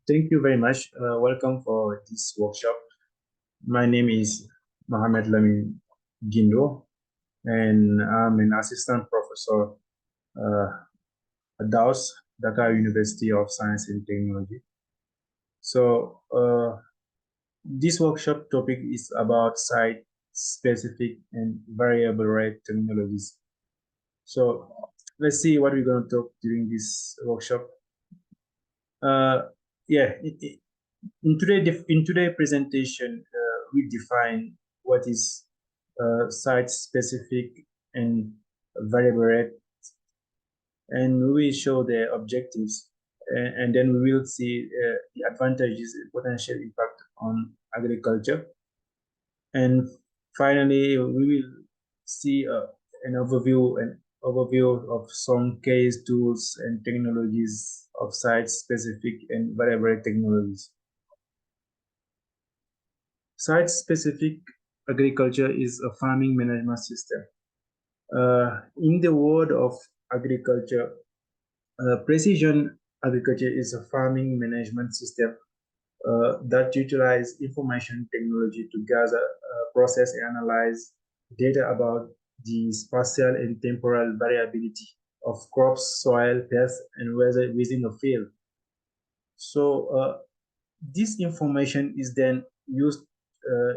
Thank you very much. Welcome for this workshop. My name is Mohamed Lamin Gindo, and I'm an assistant professor at DAOS, Dakar University of Science and Technology. So, this workshop topic is about site-specific and variable rate technologies. So, let's see what we're going to talk during this workshop. Uh, yeah, in today presentation, we define what is site-specific and variable rate, and we will show the objectives, and then we will see the advantages and potential impact on agriculture. And finally, we will see an overview of some case tools and technologies of site-specific and variable rate technologies. Site-specific agriculture is a farming management system. In the world of agriculture, precision agriculture is a farming management system that utilizes information technology to gather, process, and analyze data about the spatial and temporal variability of crops, soil, pests, and weather within a field. So, this information is then used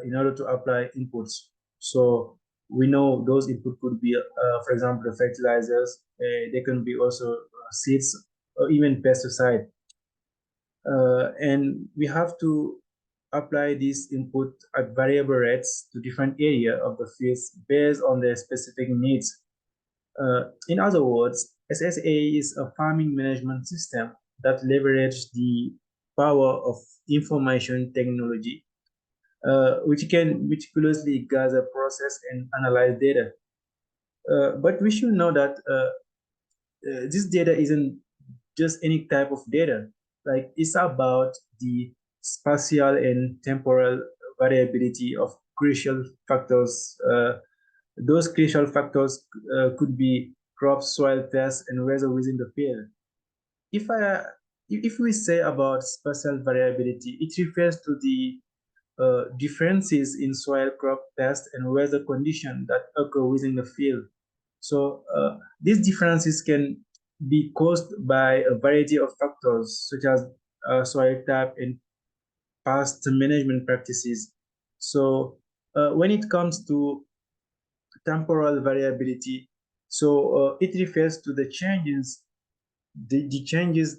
in order to apply inputs. So we know those input could be, for example, the fertilizers. They can be also seeds or even pesticide. And we have to apply this input at variable rates to different area of the fields based on their specific needs. In other words, SSA is a farming management system that leverages the power of information technology, which can meticulously gather, process, and analyze data. But we should know that this data isn't just any type of data. Like, it's about the spatial and temporal variability of crucial factors. Those crucial factors could be crops, soil, pests, and weather within the field. If I if we say about spatial variability, it refers to the differences in soil, crop, pest, and weather conditions that occur within the field. So these differences can be caused by a variety of factors, such as soil type and past management practices. So when it comes to temporal variability, so it refers to the changes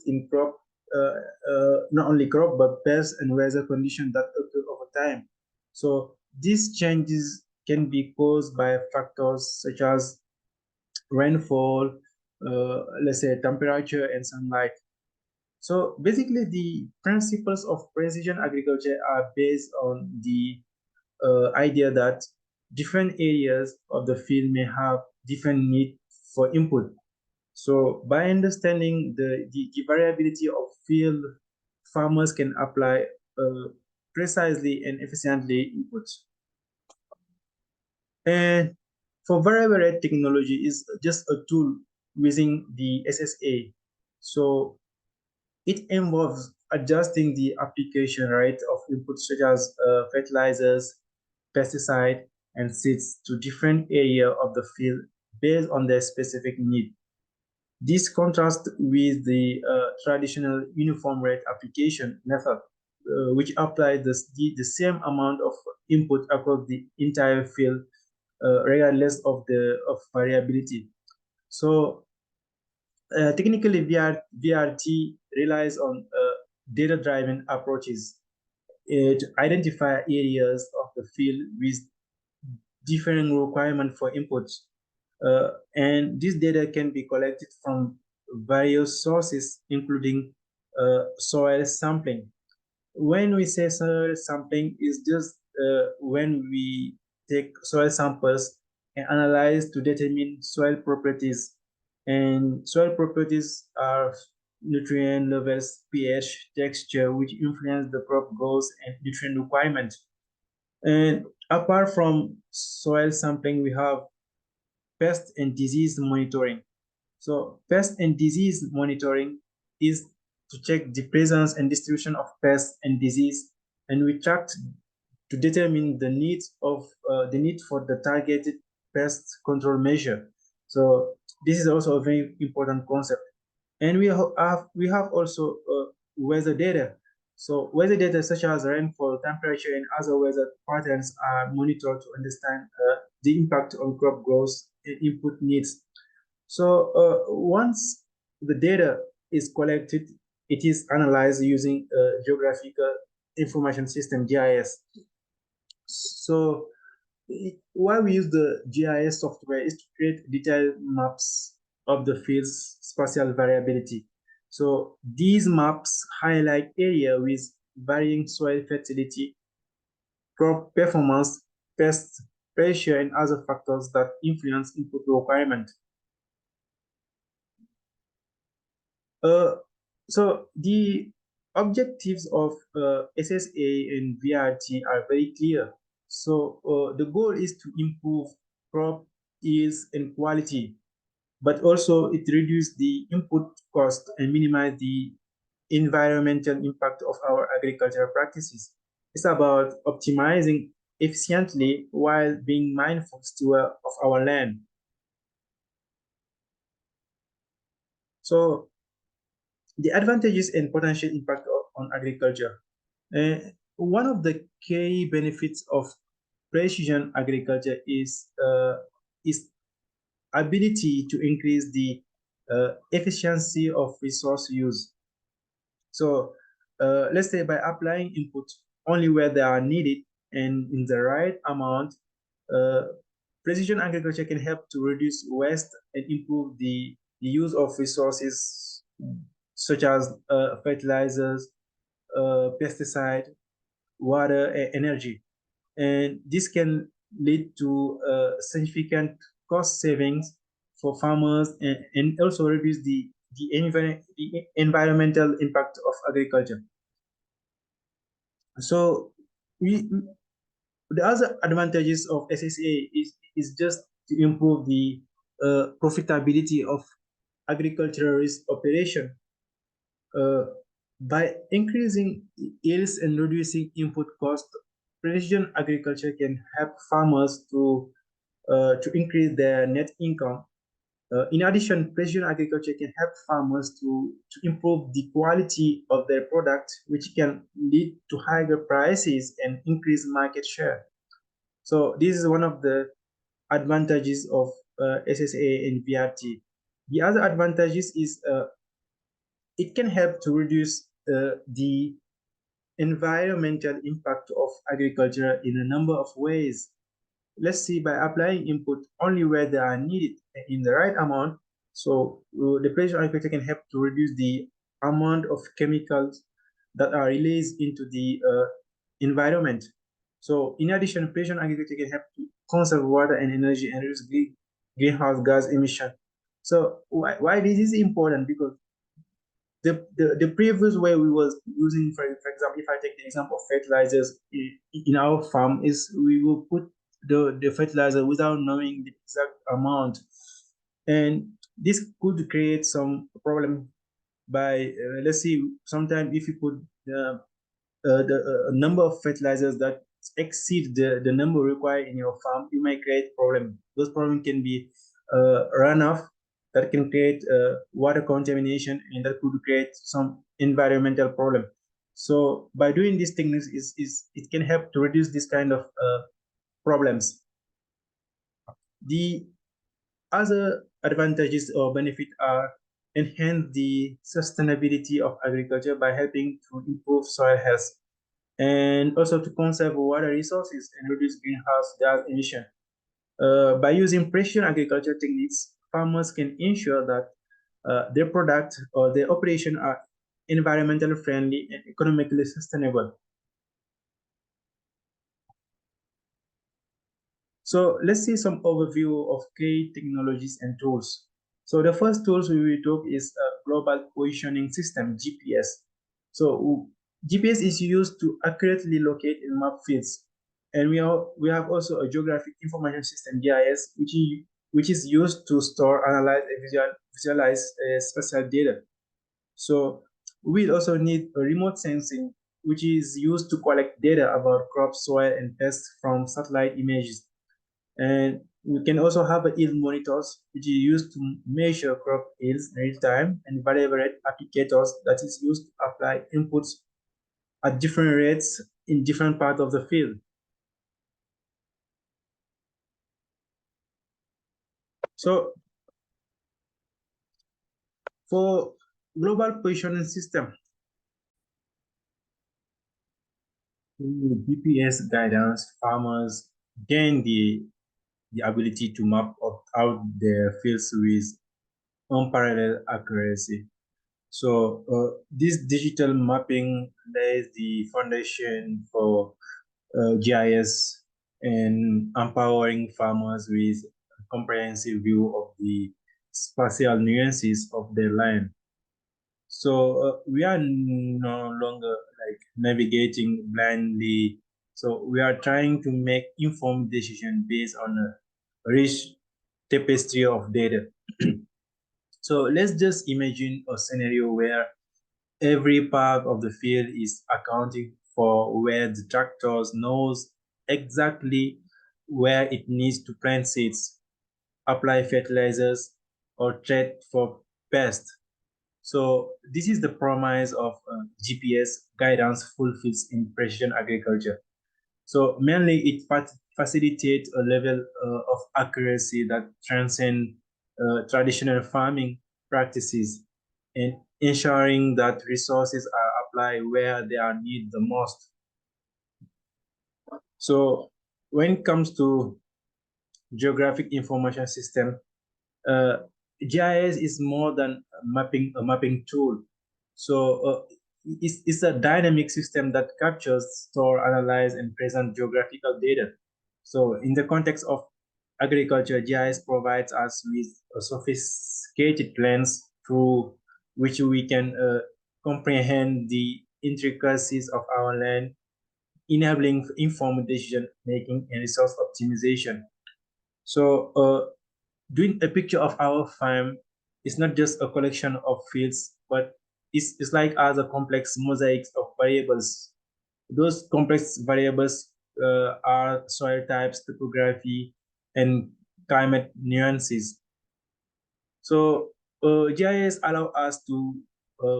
in crop, not only crop, but pest and weather conditions that occur over time. So these changes can be caused by factors such as rainfall, let's say temperature and sunlight. So basically, the principles of precision agriculture are based on the idea that different areas of the field may have different need for input. So by understanding the variability of field, farmers can apply precisely and efficiently inputs. And for variable rate technology is just a tool within the SSA. So it involves adjusting the application rate of inputs such as fertilizers, pesticide, and seeds to different area of the field based on their specific need. This contrasts with the traditional uniform rate application method, which applies the same amount of input across the entire field, regardless of variability. So technically, VRT relies on data-driven approaches to identify areas of the field with differing requirements for inputs. And this data can be collected from various sources, including soil sampling. When we say soil sampling, is just when we take soil samples and analyze to determine soil properties. And soil properties are nutrient levels, pH, texture, which influence the crop growth and nutrient requirements. And apart from soil sampling, we have pest and disease monitoring. So pest and disease monitoring is to check the presence and distribution of pests and disease, and we tracked to determine the need for the targeted pest control measure. So this is also a very important concept. And we have also weather data. So weather data such as rainfall, temperature, and other weather patterns are monitored to understand the impact on crop growth and input needs. So once the data is collected, it is analyzed using geographical information system (GIS). So why we use the GIS software is to create detailed maps of the field's spatial variability. So these maps highlight area with varying soil fertility, crop performance, pest pressure, and other factors that influence input requirement. Uh, so the objectives of SSA and VRT are very clear. So the goal is to improve crop yields and quality, but also it reduces the input cost and minimize the environmental impact of our agricultural practices. It's about optimizing efficiently while being mindful steward of our land. So the advantages and potential impact on agriculture. One of the key benefits of precision agriculture is ability to increase the efficiency of resource use. So let's say by applying input only where they are needed and in the right amount, uh, precision agriculture can help to reduce waste and improve the use of resources such as fertilizers, pesticide, water, and energy. And this can lead to significant cost savings for farmers and also reduce the environmental impact of agriculture. So we the other advantages of SSA is just to improve the profitability of agriculturalist operation. Uh, by increasing yields and reducing input cost, precision agriculture can help farmers to increase their net income. In addition, precision agriculture can help farmers to improve the quality of their product, which can lead to higher prices and increase market share. So this is one of the advantages of SSA and BRT. The other advantages is it can help to reduce the environmental impact of agriculture in a number of ways. Let's see, by applying input only where they are needed in the right amount. So the precision agriculture can help to reduce the amount of chemicals that are released into the environment. So in addition, precision agriculture can help to conserve water and energy and reduce greenhouse gas emission. So why this is important? Because the previous way we was using, for example, if I take the example of fertilizers in our farm, is we will put the fertilizer without knowing the exact amount, and this could create some problem by let's see, sometimes if you put the number of fertilizers that exceed the number required in your farm, you may create problem. Those problems can be runoff that can create water contamination, and that could create some environmental problem. So by doing these techniques, is it can help to reduce this kind of problems. The other advantages or benefit are enhance the sustainability of agriculture by helping to improve soil health and also to conserve water resources and reduce greenhouse gas emission. By using precision agriculture techniques, farmers can ensure that their product or their operation are environmentally friendly and economically sustainable. So let's see some overview of key technologies and tools. So the first tools we will talk is a global positioning system, GPS. So GPS is used to accurately locate and map fields. And we have also a geographic information system, GIS, which is used to store, analyze, and visualize spatial data. So We also need a remote sensing, which is used to collect data about crop, soil, and pests from satellite images. And we can also have a yield monitors, which is used to measure crop yields in real time, and variable rate applicators that is used to apply inputs at different rates in different parts of the field. So for global positioning system, GPS guidance, farmers gain the ability to map out their fields with unparalleled accuracy. So this digital mapping lays the foundation for GIS and empowering farmers with a comprehensive view of the spatial nuances of their land. So we are no longer like navigating blindly. So we are trying to make informed decisions based on a rich tapestry of data. So let's just imagine a scenario where every part of the field is accounting for, where the tractor knows exactly where it needs to plant seeds, apply fertilizers, or treat for pests. So this is the promise of GPS guidance fulfills in precision agriculture. So mainly it facilitates a level of accuracy that transcends traditional farming practices and ensuring that resources are applied where they are needed the most. So when it comes to geographic information system, uh, GIS is more than a mapping tool. So it's a dynamic system that captures, store, analyze, and present geographical data. So in the context of agriculture, GIS provides us with a sophisticated lens through which we can comprehend the intricacies of our land, enabling informed decision making and resource optimization. So doing a picture of our farm is not just a collection of fields, but it's like as a complex mosaics of variables. Those complex variables are soil types, topography, and climate nuances. So GIS allow us to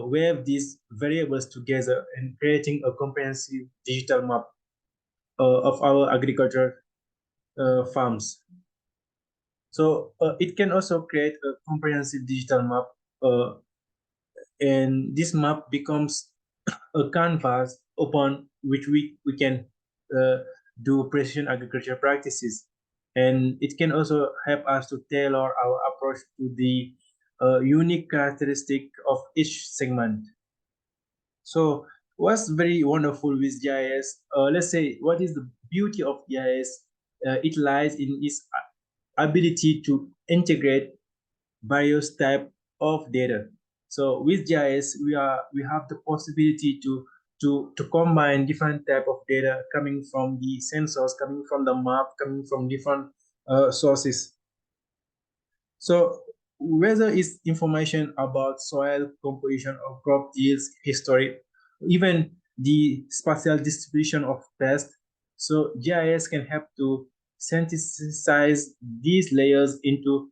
weave these variables together and creating a comprehensive digital map of our agriculture farms. So it can also create a comprehensive digital map, uh, and this map becomes a canvas upon which we can uh, do precision agriculture practices. And it can also help us to tailor our approach to the unique characteristic of each segment. So what's very wonderful with GIS, let's say what is the beauty of GIS? It lies in its ability to integrate various type of data. So with GIS, we have the possibility to combine different type of data coming from the sensors, coming from the map, coming from different sources. So whether it's information about soil composition or crop yields, history, even the spatial distribution of pests, so GIS can help to synthesize these layers into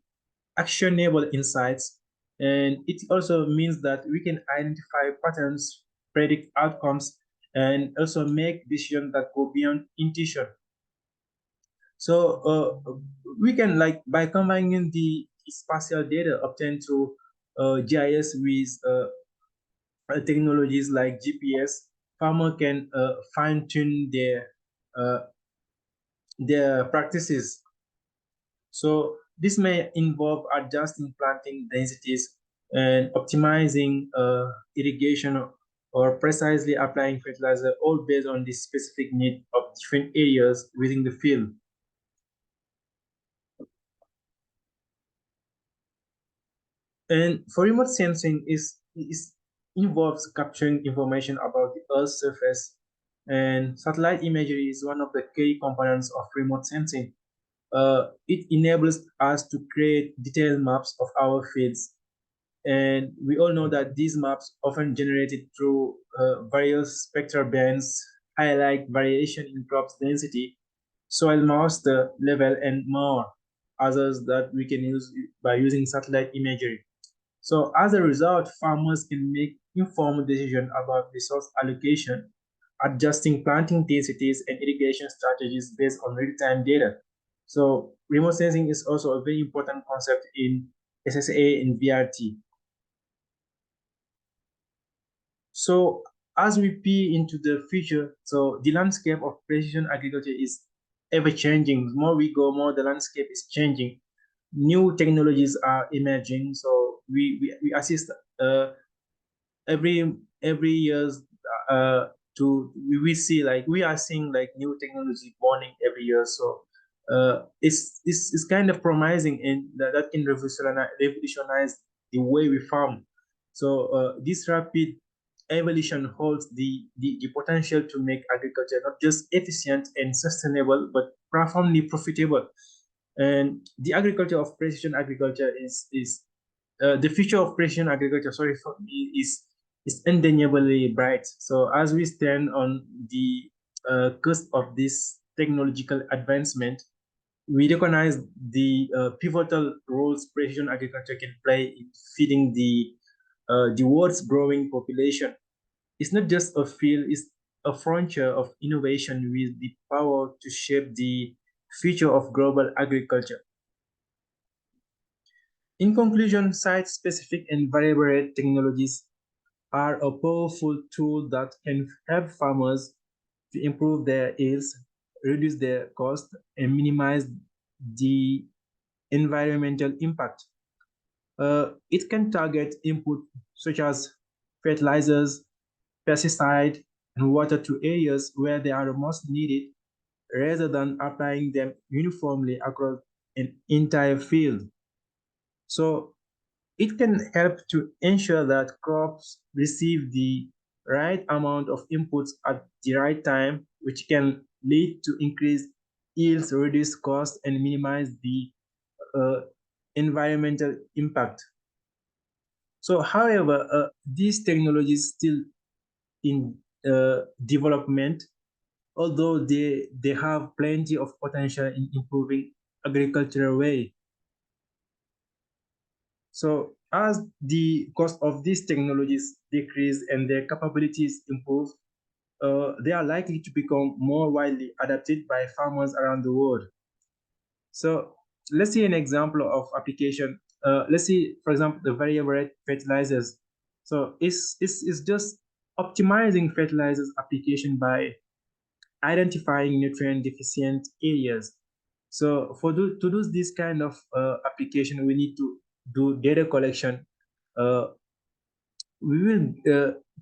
actionable insights. And it also means that we can identify patterns, predict outcomes, and also make decisions that go beyond intuition. So we can like by combining the spatial data obtained through GIS with technologies like GPS, farmer can fine tune uh, their practices. So this may involve adjusting planting densities and optimizing irrigation or precisely applying fertilizer, all based on the specific need of different areas within the field. And for remote sensing is involves capturing information about the Earth's surface, and satellite imagery is one of the key components of remote sensing. It enables us to create detailed maps of our fields And we all know that these maps, often generated through various spectral bands, highlight variation in crops density, soil moisture level, and more others that we can use by using satellite imagery. So as a result, farmers can make informed decisions about resource allocation, adjusting planting densities and irrigation strategies based on real-time data. So remote sensing is also a very important concept in SSA and VRT. So as we peer into the future, so the landscape of precision agriculture is ever changing. The more we go, more the landscape is changing. New technologies are emerging. So we assist every years uh we see like we are seeing like new technology borning every year. So it's kind of promising and that can revolutionize the way we farm. So this rapid evolution holds the potential to make agriculture not just efficient and sustainable but profoundly profitable. And the agriculture of precision agriculture is the future of precision agriculture, sorry, for me, is undeniably bright. So as we stand on the cusp of this technological advancement, we recognize the pivotal roles precision agriculture can play in feeding the world's growing population. It's not just a field; it's a frontier of innovation with the power to shape the future of global agriculture. In conclusion, site-specific and variable rate technologies are a powerful tool that can help farmers to improve their yields, reduce their cost, and minimize the environmental impact. It can target input such as fertilizers, pesticide, and water to areas where they are most needed rather than applying them uniformly across an entire field. So it can help to ensure that crops receive the right amount of inputs at the right time, which can lead to increased yields, reduce costs, and minimize the uh, environmental impact. So, however, these technologies still in development, although they have plenty of potential in improving agricultural way. So as the cost of these technologies decrease and their capabilities improve, they are likely to become more widely adapted by farmers around the world. So let's see an example of application. Let's see, for example, the variable rate fertilizers. So it's just optimizing fertilizers application by identifying nutrient deficient areas. So to do this kind of application, we need to do data collection. We will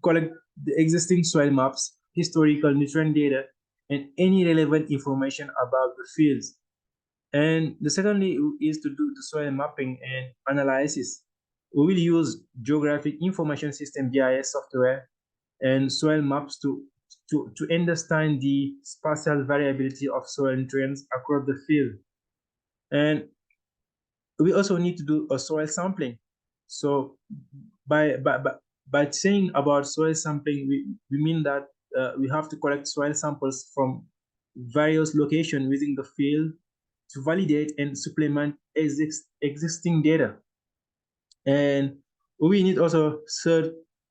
collect the existing soil maps, historical nutrient data, and any relevant information about the fields. And the secondly is to do the soil mapping and analysis. We will use geographic information system GIS software and soil maps to understand the spatial variability of soil nutrients across the field. And we also need to do a soil sampling. So by by by, by saying about soil sampling, we mean that we have to collect soil samples from various locations within the field to validate and supplement existing data. And we need also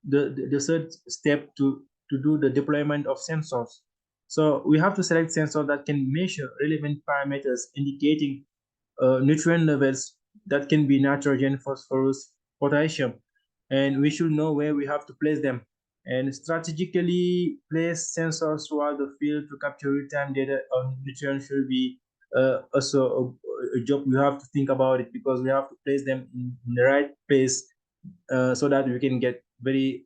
the third step to do the deployment of sensors. So we have to select sensors that can measure relevant parameters indicating nutrient levels that can be nitrogen, phosphorus, potassium, and we should know where we have to place them and strategically place sensors throughout the field to capture real-time data on nutrients should be also a job we have to think about it because we have to place them in the right place so that we can get very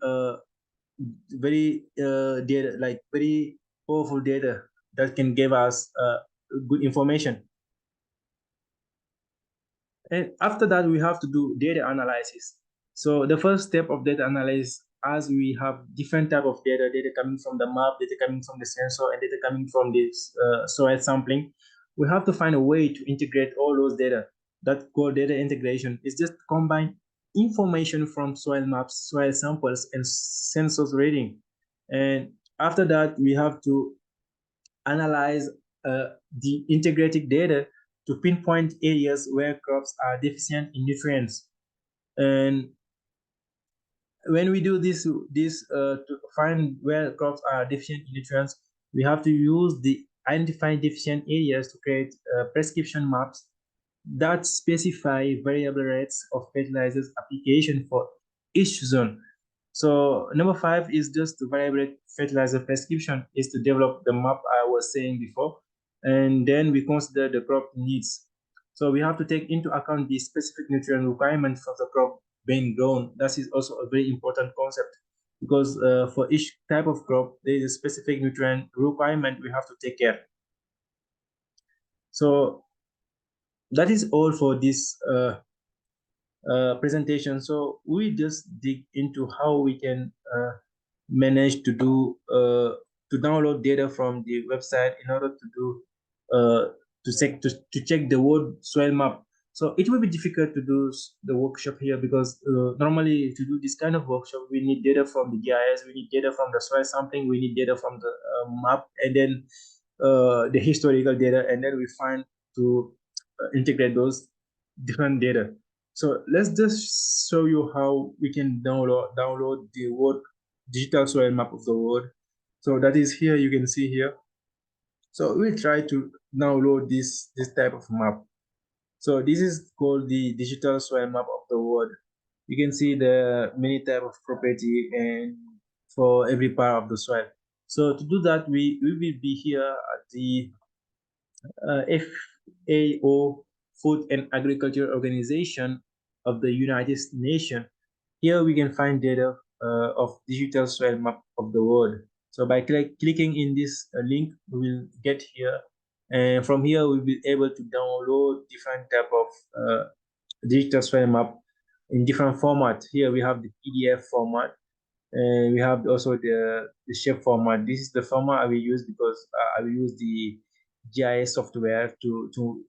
data like very powerful data that can give us good information. And after that, we have to do data analysis. So the first step of data analysis, as we have different type of data coming from the map, data coming from the sensor, and data coming from this soil sampling, we have to find a way to integrate all those data. That core data integration is just combine information from soil maps, soil samples, and sensors reading. And after that, we have to analyze the integrated data to pinpoint areas where crops are deficient in nutrients. And when we do this to find where crops are deficient in nutrients, we have to use the identifying deficient areas to create prescription maps that specify variable rates of fertilizers application for each zone. So number 5 is just the variable rate fertilizer prescription is to develop the map I was saying before, and then we consider the crop needs. So we have to take into account the specific nutrient requirements for the crop being grown. That is also a very important concept because for each type of crop, there is a specific nutrient requirement we have to take care. So that is all for this presentation. So we just dig into how we can manage to do to download data from the website in order to do to check the world soil map. So it will be difficult to do the workshop here because normally to do this kind of workshop, we need data from the GIS, we need data from the soil sampling, we need data from the map, and then the historical data, and then we find to integrate those different data. So let's just show you how we can download the world digital soil map of the world. So that is here, you can see here. So we'll try to download this type of map. So this is called the digital soil map of the world. You can see the many type of property and for every part of the soil. So to do that, we will be here at the FAO, Food and Agriculture Organization of the United Nations. Here we can find data of digital soil map of the world. So by clicking in this link, we will get here. And from here, we'll be able to download different type of digital soil map in different format. Here we have the PDF format, and we have also the shape format. This is the format I will use because I will use the GIS software to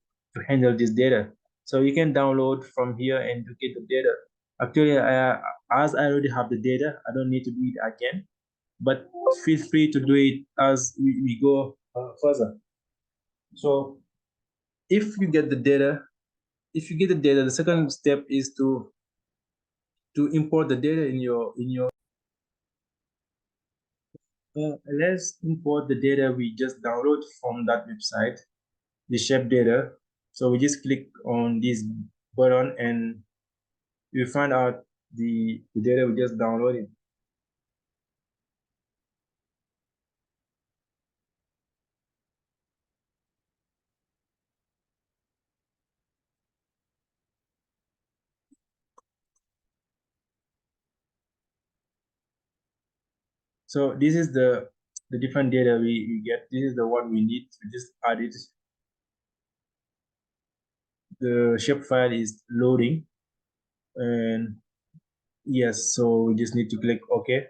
handle this data. So you can download from here and to get the data. Actually, as I already have the data, I don't need to do it again, but feel free to do it as we go further. So if you get the data, the second step is to import the data in your let's import the data we just download from that website, the shape data. So we just click on this button and we find out the data we just downloaded. So this is the different data we get. This is the one we need. We just add it. The shape file is loading, and yes, so we just need to click OK.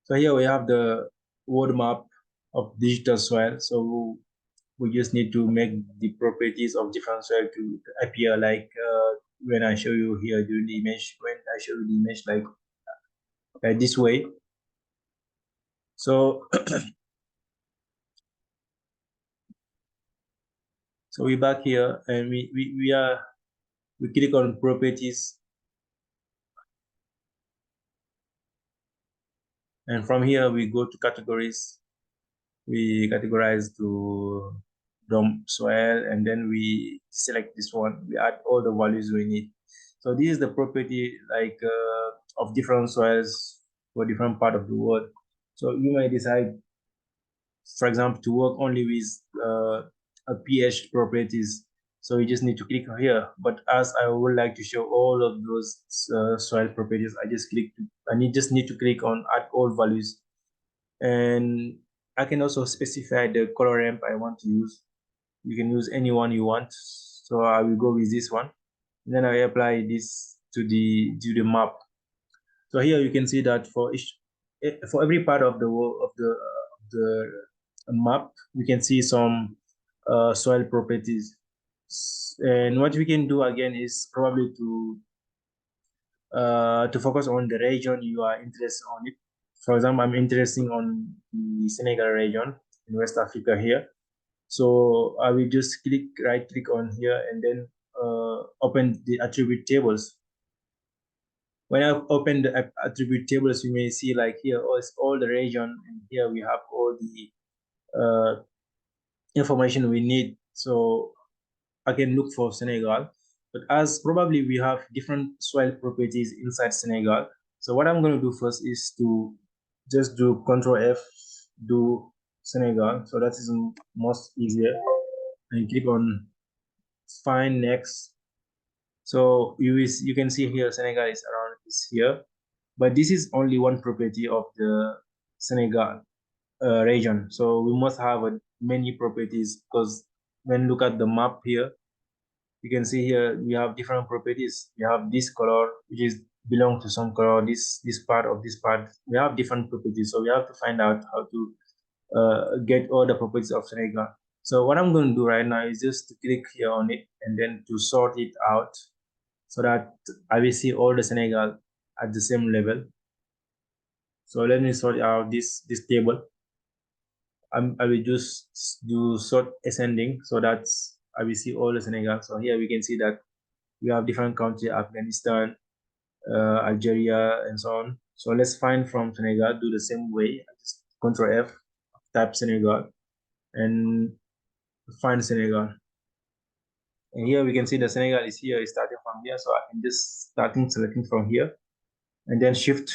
So here we have the world map of digital soil. So we just need to make the properties of different soil to appear like when I show you here during the image, when I show you the image like this way. So so we're back here and we click on properties, and from here we go to categories. We categorize to DOM soil, and then we select this one. We add all the values we need. So this is the property like of different soils for different part of the world. So you may decide, for example, to work only with a pH properties. So you just need to click here. But as I would like to show all of those soil properties, just need to click on add all values, and I can also specify the color ramp I want to use. You can use any one you want. So I will go with this one. And then I apply this to the map. So here you can see that for every part of the map, we can see some soil properties. And what we can do again is probably to focus on the region you are interested on it. For example, I'm interested on the Senegal region in West Africa here. So I will just right click on here and then open the attribute tables. When I open the attribute tables, you may see like here, oh, it's all the region, and here we have all the information we need. So I can look for Senegal, but as probably we have different soil properties inside Senegal. So what I'm going to do first is to just do Control F, do Senegal. So that is most easier. And click on Find Next. So you can see here Senegal is here, but this is only one property of the Senegal region. So we must have many properties, because when look at the map here, you can see here we have different properties. We have this color which is belong to some color. This part of this part, we have different properties. So we have to find out how to get all the properties of Senegal. So what I'm going to do right now is just to click here on it and then to sort it out, so that I will see all the Senegal at the same level. So let me sort out this table. I will just do sort ascending, so that I will see all the Senegal. So here we can see that we have different countries: Afghanistan, Algeria, and so on. So let's find from Senegal, do the same way. Just Control F, type Senegal, and find Senegal. And here we can see the Senegal is here, is starting from here. So I can just selecting from here, and then shift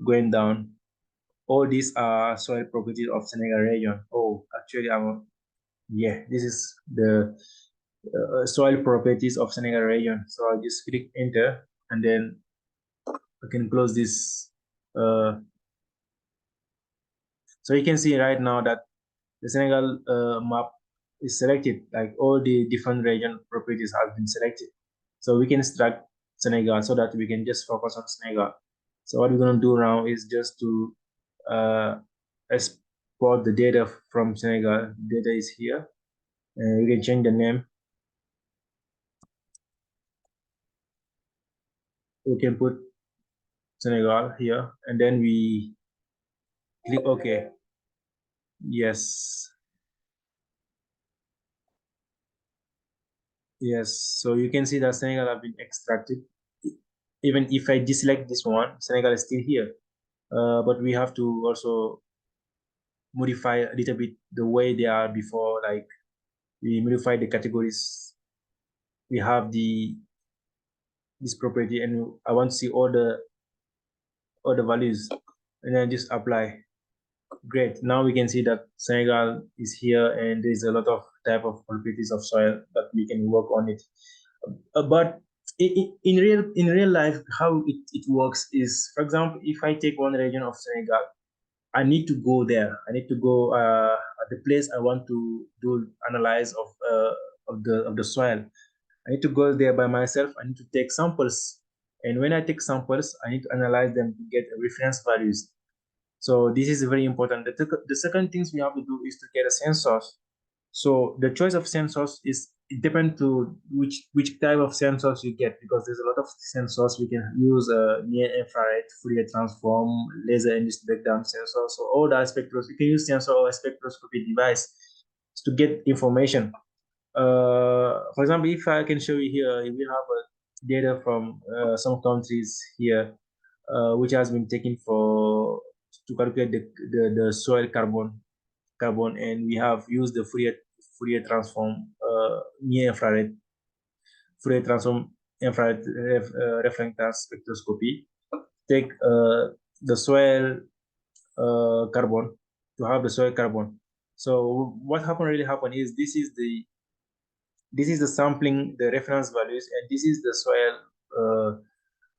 going down. All these are soil properties of Senegal region. Oh, actually, yeah, this is the soil properties of Senegal region. So I'll just click enter, and then I can close this. So you can see right now that the Senegal map is selected, like all the different region properties have been selected. So we can extract Senegal so that we can just focus on Senegal. So what we're going to do now is just to export the data from Senegal. Data is here, and we can change the name. We can put Senegal here, and then we click OK. Yes. Yes. So you can see that Senegal have been extracted. Even if I deselect this one, Senegal is still here. But we have to also modify a little bit the way they are before. Like we modify the categories. We have this property, and I want to see all the values, and then just apply. Great. Now we can see that Senegal is here, and there's a lot of type of properties of soil that we can work on it. But in real life, how it works is, for example, if I take one region of Senegal, I need to go there. I need to go at the place I want to do analyze of the soil. I need to go there by myself. I need to take samples, and when I take samples, I need to analyze them to get reference values. So this is very important. The second things we have to do is to get a sensors. So the choice of sensors is it depends to which type of sensors you get, because there's a lot of sensors we can use, near infrared, Fourier transform, laser induced breakdown sensor. So all the spectros, you can use sensor or spectroscopy device to get information. For example, if I can show you here, we have data from some countries here, which has been taken for to calculate the soil carbon, and we have used the Fourier transform, near infrared Fourier transform infrared reflectance spectroscopy. Take the soil carbon, to have the soil carbon. So what really happened is this is the sampling, the reference values, and this is the soil,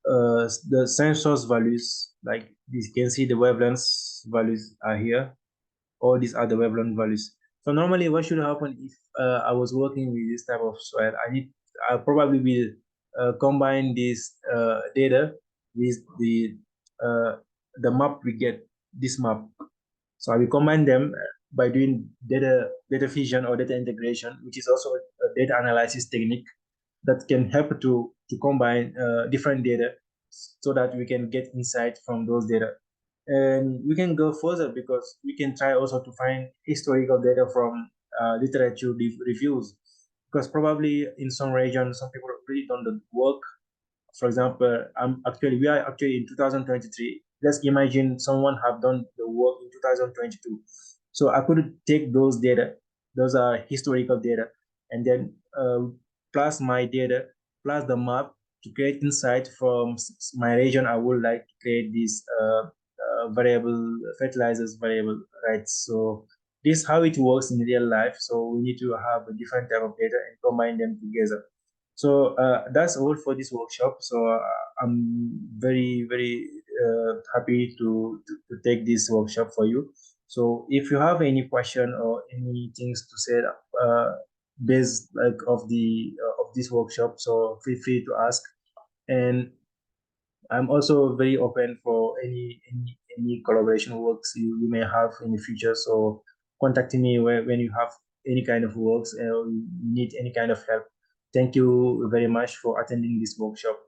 the sensors values. Like you can see the wavelengths values are here. All these are the wavelength values. So normally what should happen if I was working with this type of soil, I probably will combine this data with the map we get, this map. So I will combine them, by doing data fusion or data integration, which is also a data analysis technique that can help to combine different data so that we can get insight from those data. And we can go further because we can try also to find historical data from literature reviews, because probably in some regions some people really don't do work. For example, we are actually in 2023. Let's imagine someone have done the work in 2022. So I could take those data, those are historical data, and then plus my data, plus the map to create insight from my region. I would like to create this variable fertilizers variable, right? So this is how it works in real life. So we need to have a different type of data and combine them together. So that's all for this workshop. So I'm very happy to take this workshop for you. So if you have any question or any things to say based like of this workshop, so feel free to ask. And I'm also very open for any collaboration works you may have in the future. So contacting me when you have any kind of works or you need any kind of help. Thank you very much for attending this workshop.